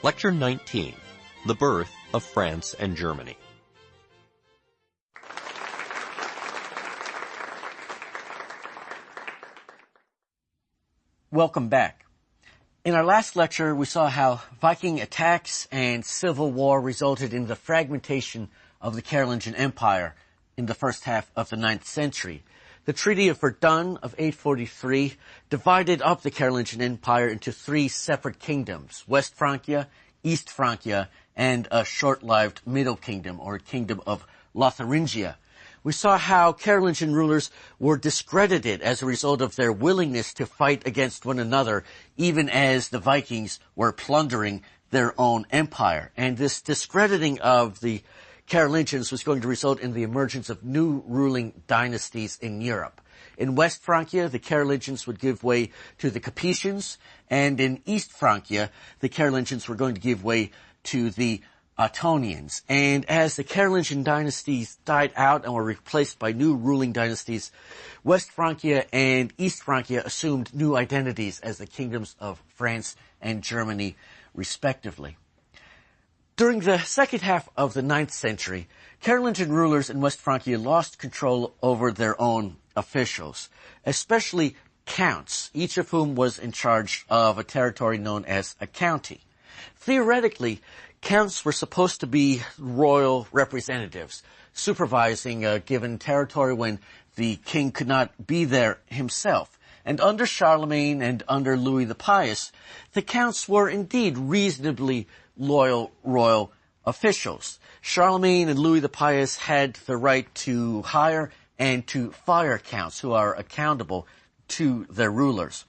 Lecture 19, The Birth of France and Germany. Welcome back. In our last lecture, we saw how Viking attacks and civil war resulted in the fragmentation of the Carolingian Empire in the first half of the 9th century. The Treaty of Verdun of 843 divided up the Carolingian Empire into 3 separate kingdoms, West Francia, East Francia, and a short-lived Middle Kingdom, or Kingdom of Lotharingia. We saw how Carolingian rulers were discredited as a result of their willingness to fight against one another, even as the Vikings were plundering their own empire. And this discrediting of the Carolingians was going to result in the emergence of new ruling dynasties in Europe. In West Francia, the Carolingians would give way to the Capetians, and in East Francia, the Carolingians were going to give way to the Ottonians. And as the Carolingian dynasties died out and were replaced by new ruling dynasties, West Francia and East Francia assumed new identities as the kingdoms of France and Germany, respectively. During the second half of the 9th century, Carolingian rulers in West Francia lost control over their own officials, especially counts, each of whom was in charge of a territory known as a county. Theoretically, counts were supposed to be royal representatives, supervising a given territory when the king could not be there himself. And under Charlemagne and under Louis the Pious, the counts were indeed reasonably loyal royal officials. Charlemagne and Louis the Pious had the right to hire and to fire counts who are accountable to their rulers.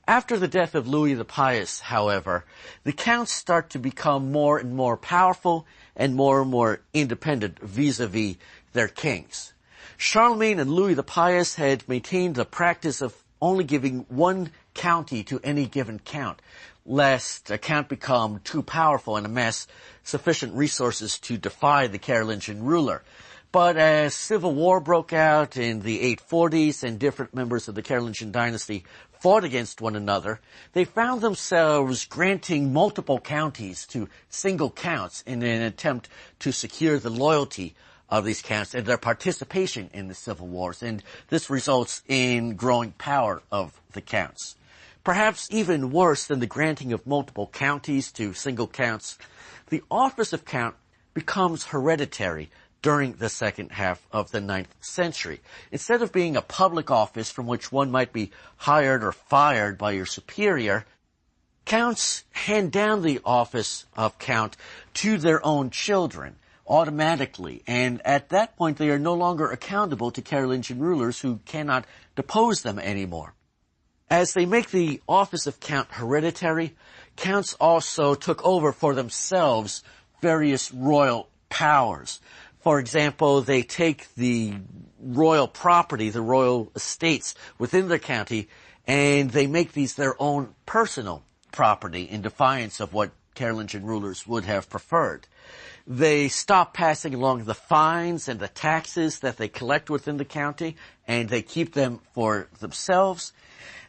After the death of Louis the Pious, however, the counts start to become more and more powerful and more independent vis-a-vis their kings. Charlemagne and Louis the Pious had maintained the practice of only giving one county to any given count, lest a count become too powerful and amass sufficient resources to defy the Carolingian ruler. But as civil war broke out in the 840s and different members of the Carolingian dynasty fought against one another, they found themselves granting multiple counties to single counts in an attempt to secure the loyalty of these counts and their participation in the civil wars, and this results in growing power of the counts. Perhaps even worse than the granting of multiple counties to single counts, the office of count becomes hereditary during the second half of the 9th century. Instead of being a public office from which one might be hired or fired by your superior, counts hand down the office of count to their own children automatically, and at that point they are no longer accountable to Carolingian rulers who cannot depose them anymore. As they make the office of count hereditary, counts also took over for themselves various royal powers. For example, they take the royal property, the royal estates within their county, and they make these their own personal property in defiance of what Carolingian rulers would have preferred. They stop passing along the fines and the taxes that they collect within the county, and they keep them for themselves.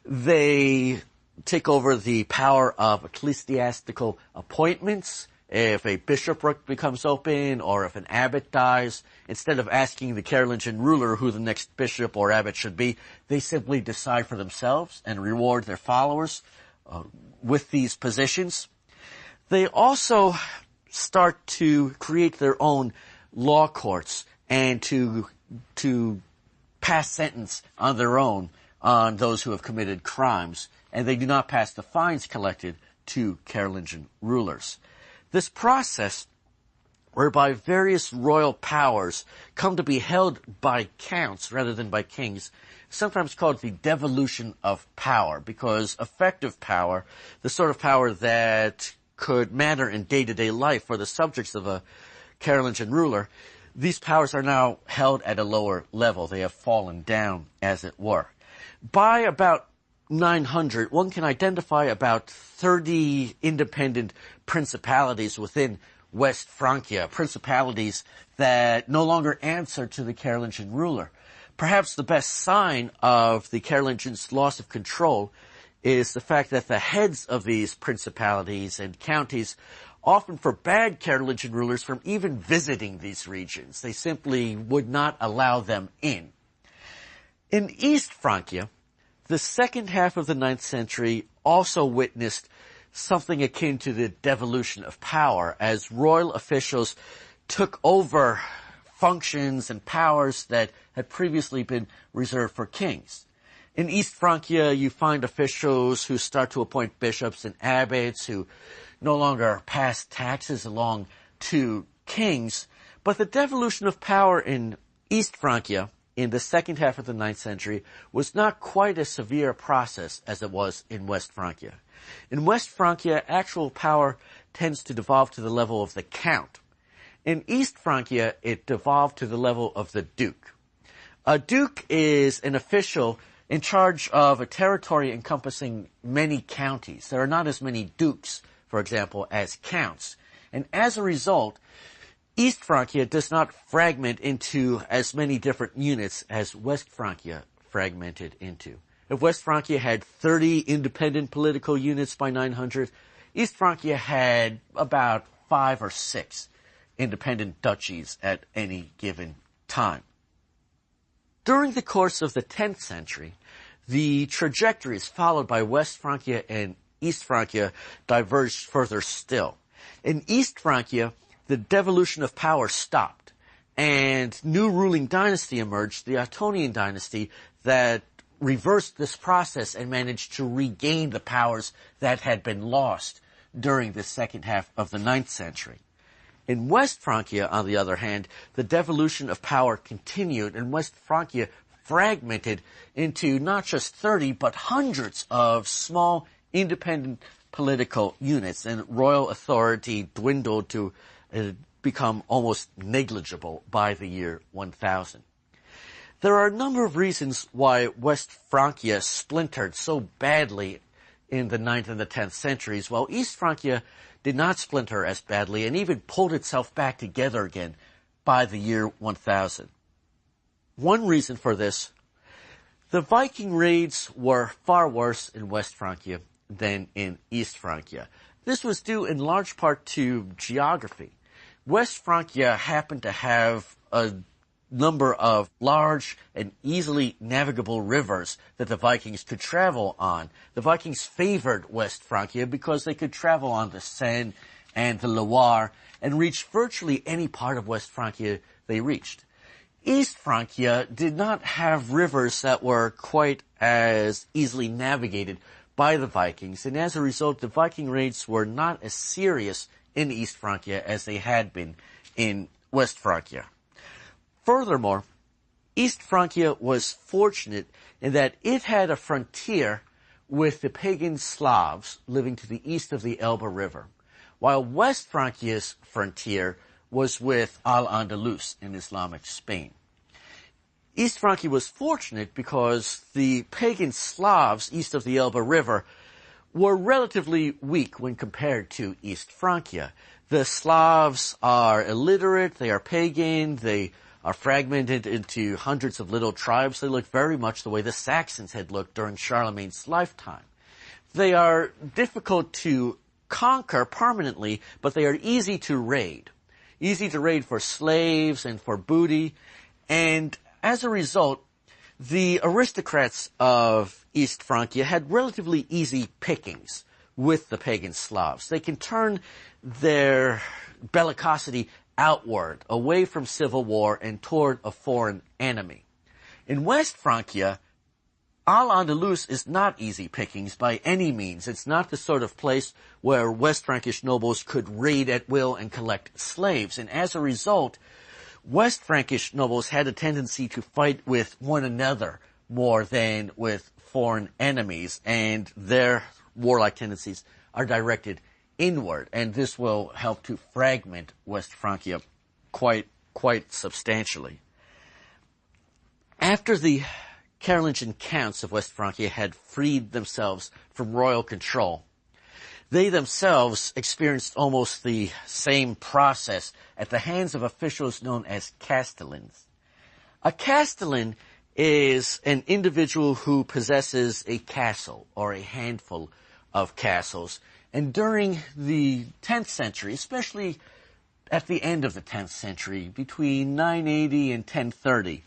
They take over the power of ecclesiastical appointments. If a bishopric becomes open or if an abbot dies, instead of asking the Carolingian ruler who the next bishop or abbot should be, they simply decide for themselves and reward their followers with these positions. They also start to create their own law courts and to pass sentence on their own on those who have committed crimes, and they do not pass the fines collected to Carolingian rulers. This process, whereby various royal powers come to be held by counts rather than by kings, is sometimes called the devolution of power, because effective power, the sort of power that could matter in day-to-day life for the subjects of a Carolingian ruler, these powers are now held at a lower level. They have fallen down, as it were. By about 900, one can identify about 30 independent principalities within West Francia, principalities that no longer answer to the Carolingian ruler. Perhaps the best sign of the Carolingians' loss of control is the fact that the heads of these principalities and counties often forbade Carolingian rulers from even visiting these regions. They simply would not allow them in. In East Francia, the second half of the 9th century also witnessed something akin to the devolution of power as royal officials took over functions and powers that had previously been reserved for kings. In East Francia, you find officials who start to appoint bishops and abbots who no longer pass taxes along to kings. But the devolution of power in East Francia in the second half of the 9th century was not quite as severe a process as it was in West Francia. In West Francia, actual power tends to devolve to the level of the count. In East Francia, it devolved to the level of the duke. A duke is an official in charge of a territory encompassing many counties. There are not as many dukes, for example, as counts. And as a result, East Francia does not fragment into as many different units as West Francia fragmented into. If West Francia had 30 independent political units by 900, East Francia had about 5 or 6 independent duchies at any given time. During the course of the 10th century, the trajectories followed by West Francia and East Francia diverged further still. In East Francia, the devolution of power stopped, and new ruling dynasty emerged, the Ottonian dynasty, that reversed this process and managed to regain the powers that had been lost during the second half of the 9th century. In West Francia, on the other hand, the devolution of power continued, and West Francia fragmented into not just 30, but hundreds of small, independent political units, and royal authority dwindled to become almost negligible by the year 1000. There are a number of reasons why West Francia splintered so badly in the 9th and the 10th centuries, while East Francia did not splinter as badly and even pulled itself back together again by the year 1000. One reason for this, the Viking raids were far worse in West Francia than in East Francia. This was due in large part to geography. West Francia happened to have a number of large and easily navigable rivers that the Vikings could travel on. The Vikings favored West Francia because they could travel on the Seine and the Loire and reach virtually any part of West Francia they reached. East Francia did not have rivers that were quite as easily navigated by the Vikings, and as a result, the Viking raids were not as serious in East Francia as they had been in West Francia. Furthermore, East Francia was fortunate in that it had a frontier with the pagan Slavs living to the east of the Elbe River, while West Francia's frontier was with Al-Andalus in Islamic Spain. East Francia was fortunate because the pagan Slavs east of the Elbe River were relatively weak when compared to East Francia. The Slavs are illiterate, they are pagan, they are fragmented into hundreds of little tribes. They look very much the way the Saxons had looked during Charlemagne's lifetime. They are difficult to conquer permanently, but they are easy to raid. Easy to raid for slaves and for booty, and as a result, the aristocrats of East Francia had relatively easy pickings with the pagan Slavs. They can turn their bellicosity outward, away from civil war and toward a foreign enemy. In West Francia, Al-Andalus is not easy pickings by any means. It's not the sort of place where West Frankish nobles could raid at will and collect slaves. And as a result, West Frankish nobles had a tendency to fight with one another more than with foreign enemies, and their warlike tendencies are directed inward, and this will help to fragment West Francia quite substantially. After the Carolingian counts of West Francia had freed themselves from royal control, they themselves experienced almost the same process at the hands of officials known as castellans. A castellan is an individual who possesses a castle or a handful of castles. And during the 10th century, especially at the end of the 10th century, between 980 and 1030,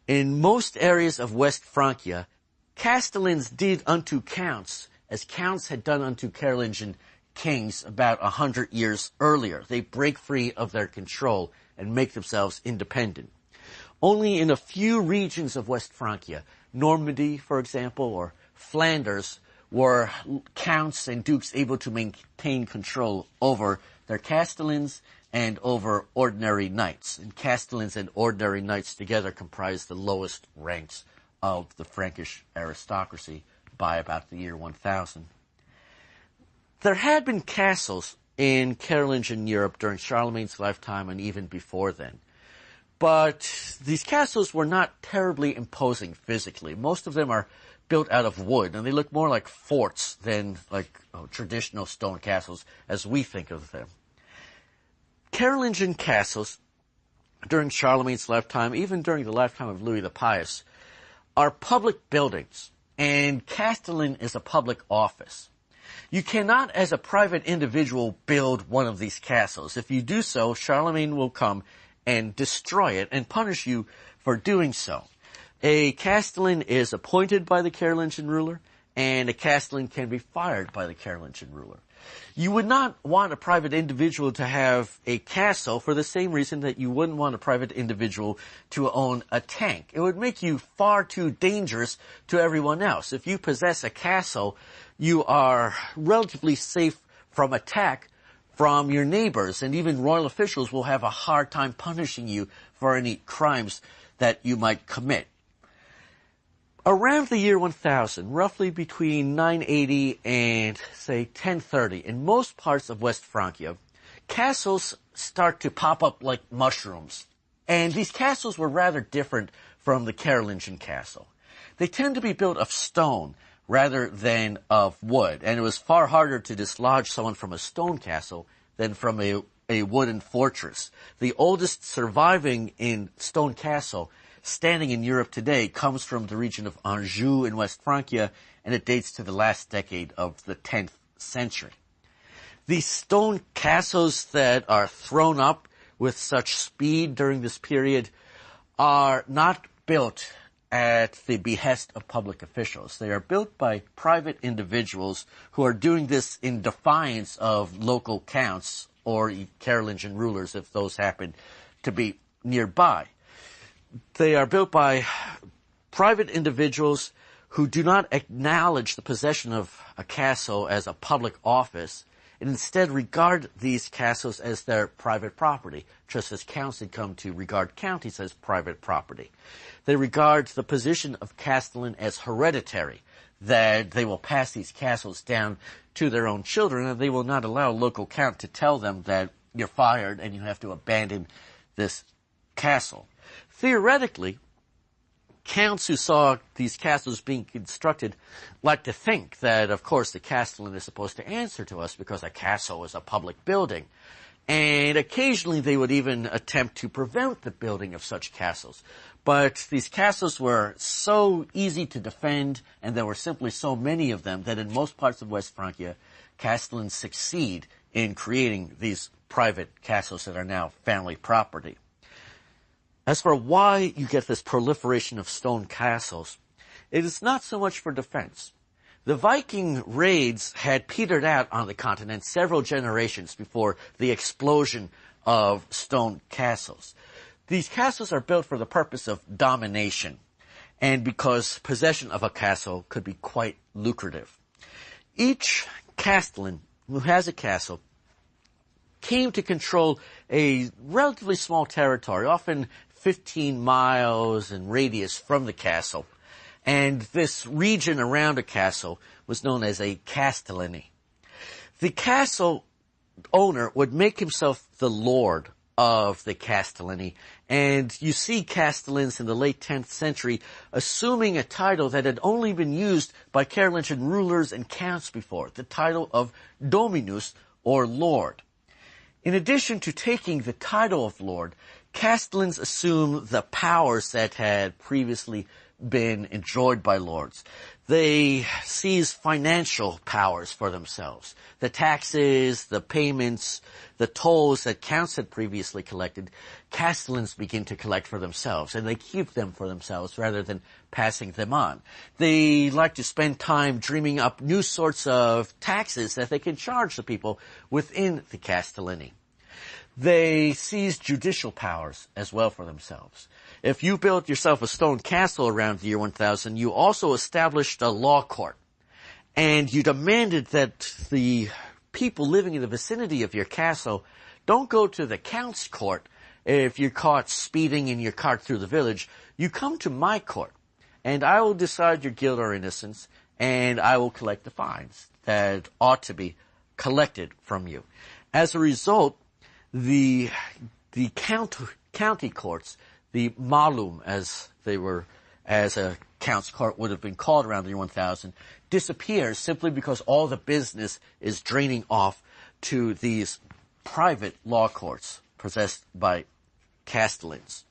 in most areas of West Francia, castellans did unto counts as counts had done unto Carolingian kings about 100 years earlier. They break free of their control and make themselves independent. Only in a few regions of West Francia, Normandy, for example, or Flanders, were counts and dukes able to maintain control over their castellans and over ordinary knights. And castellans and ordinary knights together comprise the lowest ranks of the Frankish aristocracy by about the year 1000. There had been castles in Carolingian Europe during Charlemagne's lifetime and even before then. But these castles were not terribly imposing physically. Most of them are built out of wood, and they look more like forts than like traditional stone castles as we think of them. Carolingian castles during Charlemagne's lifetime, even during the lifetime of Louis the Pious, are public buildings, and castellan is a public office. You cannot, as a private individual, build one of these castles. If you do so, Charlemagne will come and destroy it and punish you for doing so. A castellan is appointed by the Carolingian ruler, and a castellan can be fired by the Carolingian ruler. You would not want a private individual to have a castle for the same reason that you wouldn't want a private individual to own a tank. It would make you far too dangerous to everyone else. If you possess a castle, you are relatively safe from attack from your neighbors, and even royal officials will have a hard time punishing you for any crimes that you might commit. Around the year 1000, roughly between 980 and, say, 1030, in most parts of West Francia, castles start to pop up like mushrooms. And these castles were rather different from the Carolingian castle. They tend to be built of stone rather than of wood, and it was far harder to dislodge someone from a stone castle than from a wooden fortress. The oldest surviving in stone castle standing in Europe today comes from the region of Anjou in West Francia, and it dates to the last decade of the 10th century. These stone castles that are thrown up with such speed during this period are not built at the behest of public officials. They are built by private individuals who are doing this in defiance of local counts or Carolingian rulers if those happen to be nearby. They are built by private individuals who do not acknowledge the possession of a castle as a public office and instead regard these castles as their private property, just as counts had come to regard counties as private property. They regard the position of castellan as hereditary, that they will pass these castles down to their own children, and they will not allow a local count to tell them that you're fired and you have to abandon this castle. Theoretically, counts who saw these castles being constructed like to think that, of course, the castellan is supposed to answer to us because a castle is a public building. And occasionally they would even attempt to prevent the building of such castles. But these castles were so easy to defend, and there were simply so many of them, that in most parts of West Francia, castellans succeed in creating these private castles that are now family property. As for why you get this proliferation of stone castles, it is not so much for defense. The Viking raids had petered out on the continent several generations before the explosion of stone castles. These castles are built for the purpose of domination, and because possession of a castle could be quite lucrative. Each castellan who has a castle came to control a relatively small territory, often 15 miles in radius from the castle. And this region around a castle was known as a castellany. The castle owner would make himself the lord of the castellany, and you see castellans in the late 10th century assuming a title that had only been used by Carolingian rulers and counts before, the title of dominus, or lord. In addition to taking the title of lord, Castellans assume the powers that had previously been enjoyed by lords. They seize financial powers for themselves. The taxes, the payments, the tolls that counts had previously collected, Castellans begin to collect for themselves, and they keep them for themselves rather than passing them on. They like to spend time dreaming up new sorts of taxes that they can charge the people within the Castellani. They seize judicial powers as well for themselves. If you built yourself a stone castle around the year 1000, you also established a law court. And you demanded that the people living in the vicinity of your castle don't go to the count's court if you're caught speeding in your cart through the village. You come to my court, and I will decide your guilt or innocence, and I will collect the fines that ought to be collected from you. As a result, the county courts, the malum as a count's court would have been called around the year 1000, disappears simply because all the business is draining off to these private law courts possessed by Castellans.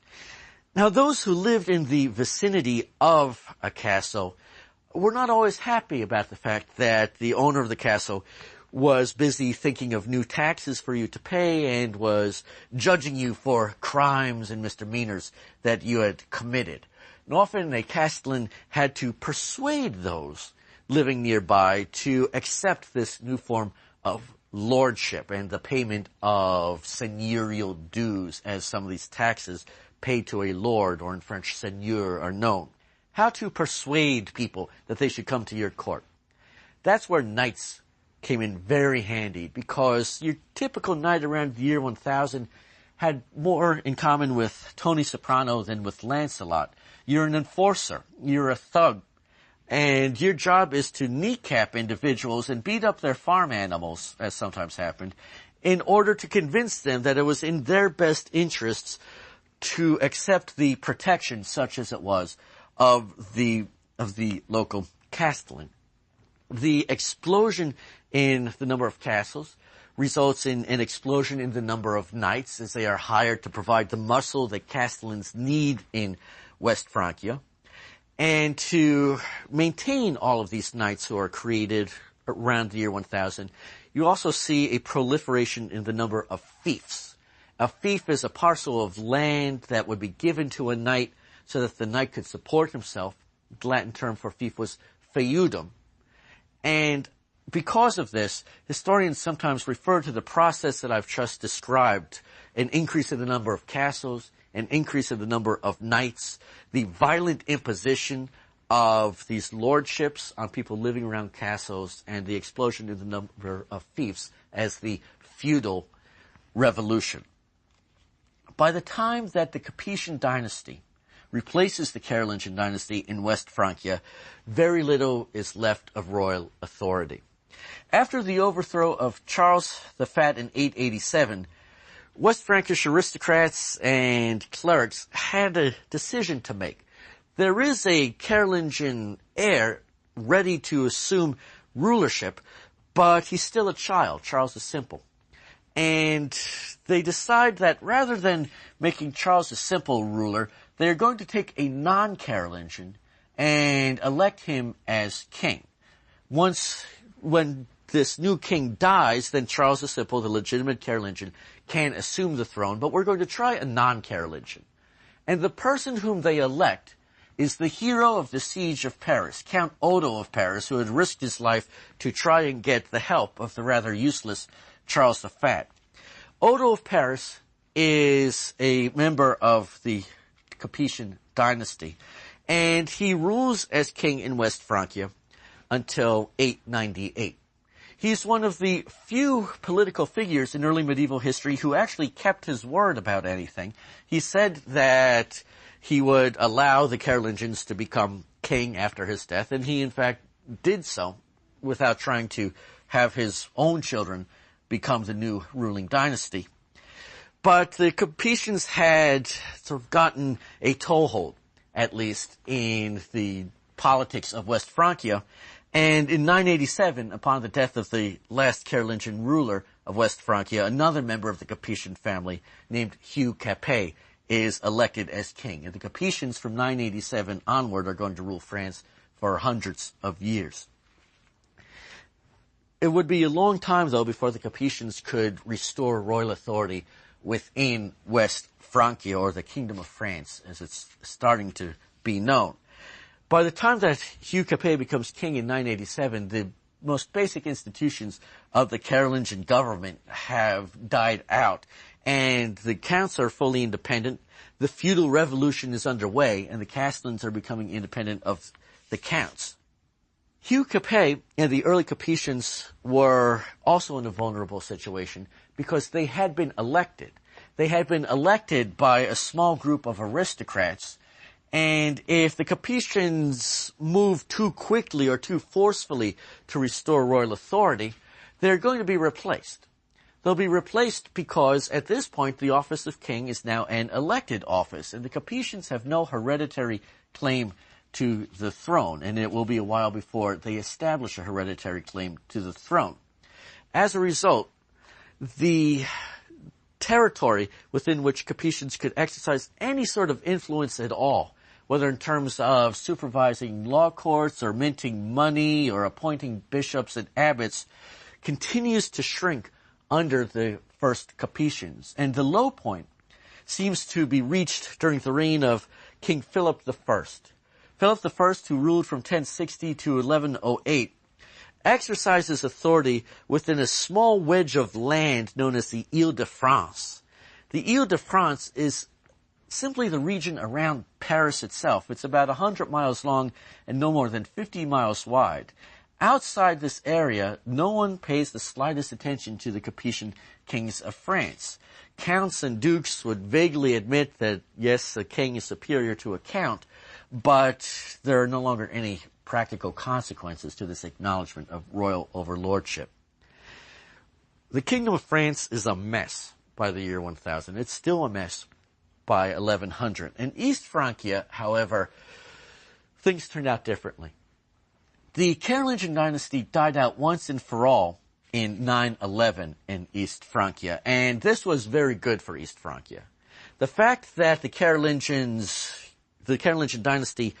Now, those who lived in the vicinity of a castle were not always happy about the fact that the owner of the castle was busy thinking of new taxes for you to pay and was judging you for crimes and misdemeanors that you had committed. And often a Castellan had to persuade those living nearby to accept this new form of lordship and the payment of seigneurial dues, as some of these taxes paid to a lord, or in French, seigneur, are known. How to persuade people that they should come to your court. That's where knights came in very handy, because your typical knight around the year 1000 had more in common with Tony Soprano than with Lancelot. You're an enforcer, you're a thug, and your job is to kneecap individuals and beat up their farm animals, as sometimes happened, in order to convince them that it was in their best interests to accept the protection, such as it was, of the local castellan. The explosion in the number of castles results in an explosion in the number of knights, as they are hired to provide the muscle that castellans need in West Francia. And to maintain all of these knights who are created around the year 1000, you also see a proliferation in the number of fiefs. A fief is a parcel of land that would be given to a knight so that the knight could support himself. The Latin term for fief was feudum. And because of this, historians sometimes refer to the process that I've just described: an increase in the number of castles, an increase in the number of knights, the violent imposition of these lordships on people living around castles, and the explosion in the number of fiefs as the feudal revolution. By the time that the Capetian dynasty replaces the Carolingian dynasty in West Francia, very little is left of royal authority. After the overthrow of Charles the Fat in 887, West Frankish aristocrats and clerics had a decision to make. There is a Carolingian heir ready to assume rulership, but he's still a child, Charles the Simple. And they decide that rather than making Charles the Simple ruler, they're going to take a non-Carolingian and elect him as king. When this new king dies, then Charles the Simple, the legitimate Carolingian, can assume the throne, but we're going to try a non-Carolingian. And the person whom they elect is the hero of the siege of Paris, Count Odo of Paris, who had risked his life to try and get the help of the rather useless Charles the Fat. Odo of Paris is a member of the Capetian dynasty, and he rules as king in West Francia until 898. He's one of the few political figures in early medieval history who actually kept his word about anything. He said that he would allow the Carolingians to become king after his death, and he in fact did so without trying to have his own children become the new ruling dynasty. But the Capetians had sort of gotten a toehold, at least, in the politics of West Francia. And in 987, upon the death of the last Carolingian ruler of West Francia, another member of the Capetian family named Hugh Capet is elected as king. And the Capetians from 987 onward are going to rule France for hundreds of years. It would be a long time, though, before the Capetians could restore royal authority within West Francia, or the Kingdom of France, as it's starting to be known. By the time that Hugh Capet becomes king in 987, the most basic institutions of the Carolingian government have died out, and the counts are fully independent. The feudal revolution is underway, and the Castellans are becoming independent of the counts. Hugh Capet and the early Capetians were also in a vulnerable situation because they had been elected. They had been elected by a small group of aristocrats, and if the Capetians moved too quickly or too forcefully to restore royal authority, they're going to be replaced. They'll be replaced because at this point the office of king is now an elected office, and the Capetians have no hereditary claim to the throne, and it will be a while before they establish a hereditary claim to the throne. As a result, the territory within which Capetians could exercise any sort of influence at all, whether in terms of supervising law courts or minting money or appointing bishops and abbots, continues to shrink under the first Capetians. And the low point seems to be reached during the reign of King Philip I. Philip I, who ruled from 1060 to 1108, exercises authority within a small wedge of land known as the Ile-de-France. The Ile-de-France is simply the region around Paris itself. It's about 100 miles long and no more than 50 miles wide. Outside this area, no one pays the slightest attention to the Capetian kings of France. Counts and dukes would vaguely admit that, yes, a king is superior to a count, but there are no longer any practical consequences to this acknowledgement of royal overlordship. The Kingdom of France is a mess by the year 1000. It's still a mess by 1100. In East Francia, however, things turned out differently. The Carolingian dynasty died out once and for all in 911 in East Francia, and this was very good for East Francia. The fact that the Carolingian dynasty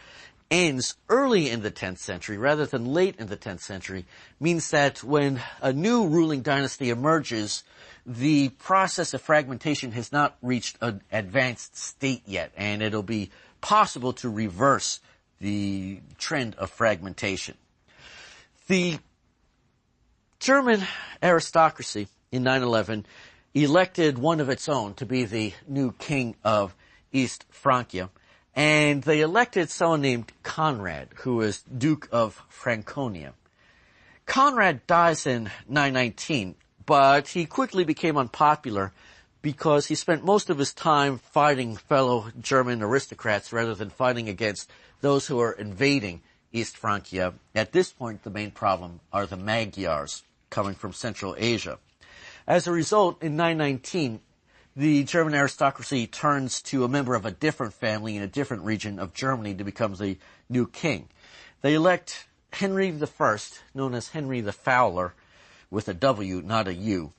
ends early in the 10th century rather than late in the 10th century means that when a new ruling dynasty emerges, the process of fragmentation has not reached an advanced state yet, and it'll be possible to reverse the trend of fragmentation. The German aristocracy in 911 elected one of its own to be the new king of East Francia, and they elected someone named Conrad, who was Duke of Franconia. Conrad dies in 919, but he quickly became unpopular because he spent most of his time fighting fellow German aristocrats rather than fighting against those who are invading East Francia. At this point, the main problem are the Magyars coming from Central Asia. As a result, in 919, the German aristocracy turns to a member of a different family in a different region of Germany to become the new king. They elect Henry I, known as Henry the Fowler, with a W, not a U,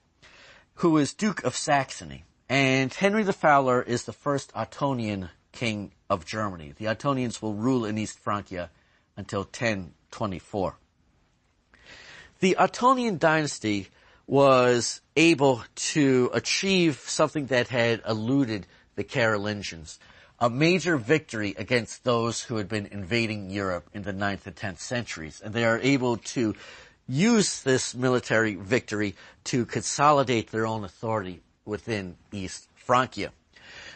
who is Duke of Saxony. And Henry the Fowler is the first Ottonian king of Germany. The Ottonians will rule in East Francia until 1024. The Ottonian dynasty was able to achieve something that had eluded the Carolingians, a major victory against those who had been invading Europe in the 9th and 10th centuries. And they are able to use this military victory to consolidate their own authority within East Francia.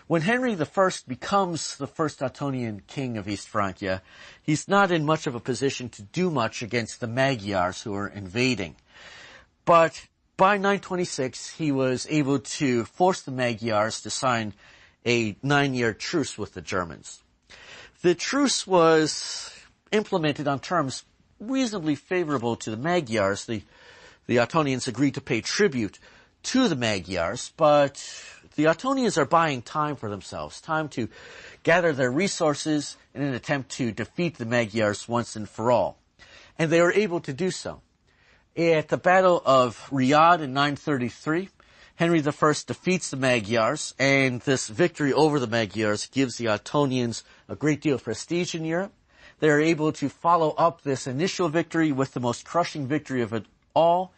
When Henry I becomes the first Ottonian king of East Francia, he's not in much of a position to do much against the Magyars who are invading. But by 926, he was able to force the Magyars to sign a 9-year truce with the Germans. The truce was implemented on terms reasonably favorable to the Magyars. The Ottonians agreed to pay tribute to the Magyars, but the Ottonians are buying time for themselves, time to gather their resources in an attempt to defeat the Magyars once and for all. And they were able to do so. At the Battle of Riyadh in 933, Henry I defeats the Magyars, and this victory over the Magyars gives the Ottonians a great deal of prestige in Europe. They are able to follow up this initial victory with the most crushing victory of it all,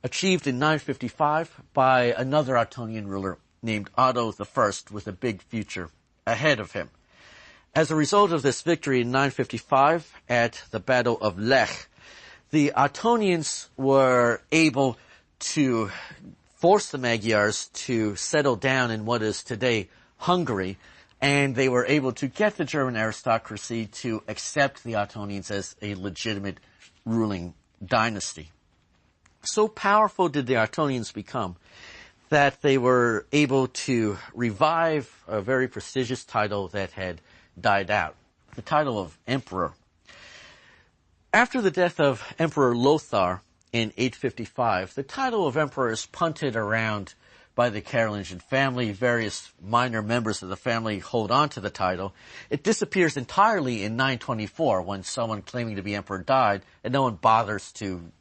achieved in 955 by another Ottonian ruler named Otto I with a big future ahead of him. As a result of this victory in 955 at the Battle of Lech, the Ottonians were able to force the Magyars to settle down in what is today Hungary, and they were able to get the German aristocracy to accept the Ottonians as a legitimate ruling dynasty. So powerful did the Ottonians become that they were able to revive a very prestigious title that had died out, the title of emperor. After the death of Emperor Lothar in 855, the title of emperor is punted around by the Carolingian family. Various minor members of the family hold on to the title. It disappears entirely in 924 when someone claiming to be emperor died, and no one bothers to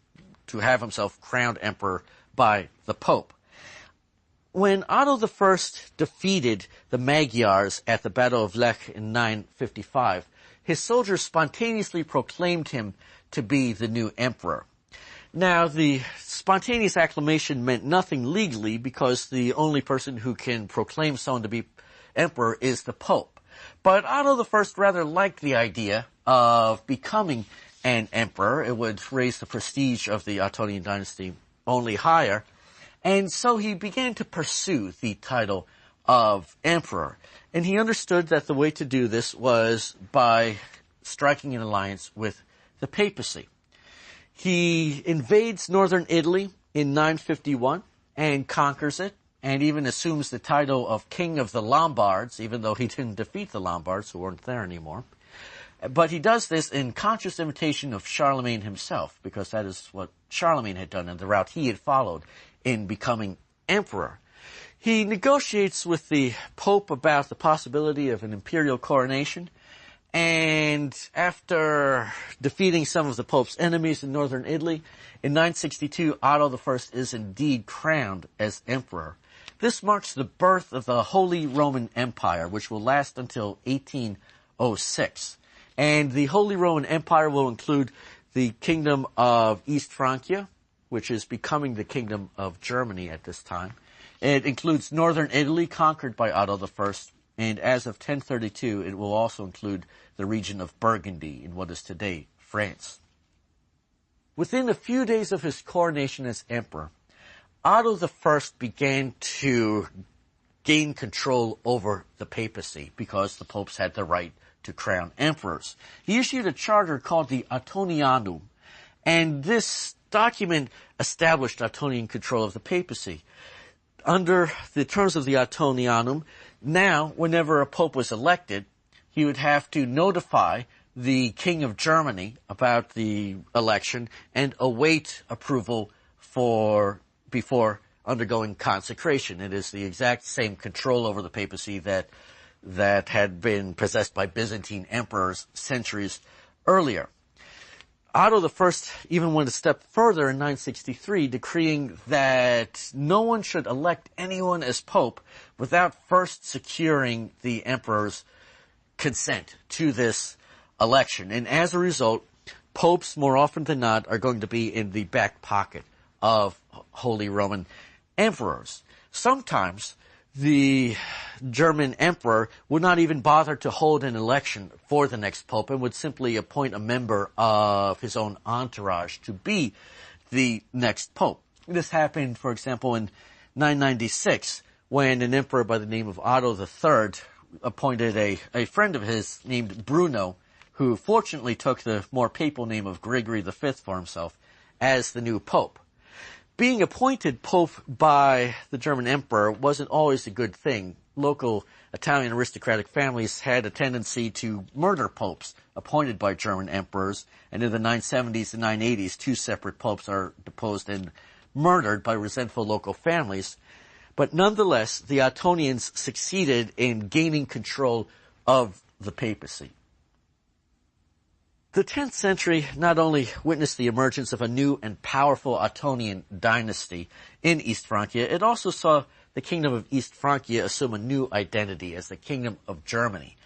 have himself crowned emperor by the Pope. When Otto I defeated the Magyars at the Battle of Lech in 955, his soldiers spontaneously proclaimed him to be the new emperor. Now, the spontaneous acclamation meant nothing legally because the only person who can proclaim someone to be emperor is the Pope. But Otto I rather liked the idea of becoming an emperor. It would raise the prestige of the Ottonian dynasty only higher. And so he began to pursue the title of emperor. And he understood that the way to do this was by striking an alliance with the papacy. He invades northern Italy in 951 and conquers it, and even assumes the title of King of the Lombards, even though he didn't defeat the Lombards, who weren't there anymore. But he does this in conscious imitation of Charlemagne himself, because that is what Charlemagne had done and the route he had followed in becoming emperor. He negotiates with the Pope about the possibility of an imperial coronation, and after defeating some of the Pope's enemies in northern Italy, in 962, Otto I is indeed crowned as emperor. This marks the birth of the Holy Roman Empire, which will last until 1806. And the Holy Roman Empire will include the Kingdom of East Francia, which is becoming the Kingdom of Germany at this time. It includes northern Italy, conquered by Otto I, and as of 1032, it will also include the region of Burgundy in what is today France. Within a few days of his coronation as emperor, Otto I began to gain control over the papacy because the popes had the right to crown emperors. He issued a charter called the Ottonianum, and this document established Ottonian control of the papacy. Under the terms of the Ottonianum, now, whenever a pope was elected, he would have to notify the King of Germany about the election and await approval before undergoing consecration. It is the exact same control over the papacy that had been possessed by Byzantine emperors centuries earlier. Otto I even went a step further in 963, decreeing that no one should elect anyone as pope without first securing the emperor's consent to this election. And as a result, popes, more often than not, are going to be in the back pocket of Holy Roman emperors. Sometimes the German emperor would not even bother to hold an election for the next pope and would simply appoint a member of his own entourage to be the next pope. This happened, for example, in 996 when an emperor by the name of Otto III appointed a friend of his named Bruno, who fortunately took the more papal name of Gregory V for himself, as the new pope. Being appointed pope by the German emperor wasn't always a good thing. Local Italian aristocratic families had a tendency to murder popes appointed by German emperors, and in the 970s and 980s, 2 separate popes are deposed and murdered by resentful local families. But nonetheless, the Ottonians succeeded in gaining control of the papacy. The 10th century not only witnessed the emergence of a new and powerful Ottonian dynasty in East Francia, it also saw the kingdom of East Francia assume a new identity as the Kingdom of Germany.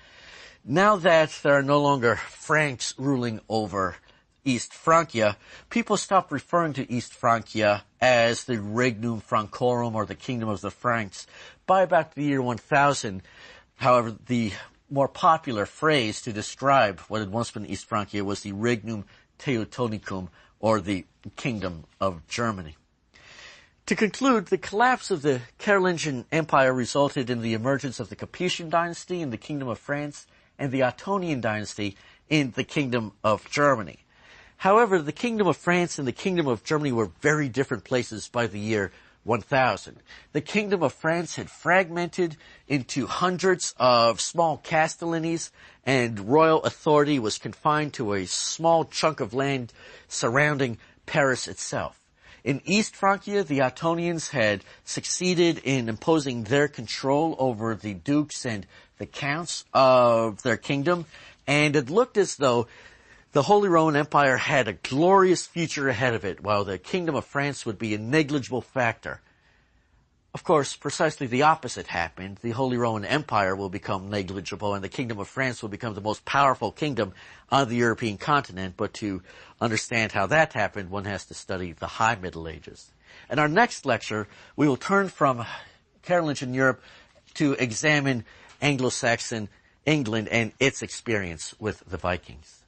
Now that there are no longer Franks ruling over East Francia, people stopped referring to East Francia as the Regnum Francorum or the Kingdom of the Franks. By about the year 1000, however, the more popular phrase to describe what had once been East Francia was the Regnum Teutonicum, or the Kingdom of Germany. To conclude, the collapse of the Carolingian Empire resulted in the emergence of the Capetian dynasty in the Kingdom of France and the Ottonian dynasty in the Kingdom of Germany. However, the Kingdom of France and the Kingdom of Germany were very different places by the year 1000. The Kingdom of France had fragmented into hundreds of small castellanies, and royal authority was confined to a small chunk of land surrounding Paris itself. In East Francia, the Ottonians had succeeded in imposing their control over the dukes and the counts of their kingdom, and it looked as though the Holy Roman Empire had a glorious future ahead of it, while the Kingdom of France would be a negligible factor. Of course, precisely the opposite happened. The Holy Roman Empire will become negligible, and the Kingdom of France will become the most powerful kingdom on the European continent. But to understand how that happened, one has to study the High Middle Ages. In our next lecture, we will turn from Carolingian Europe to examine Anglo-Saxon England and its experience with the Vikings.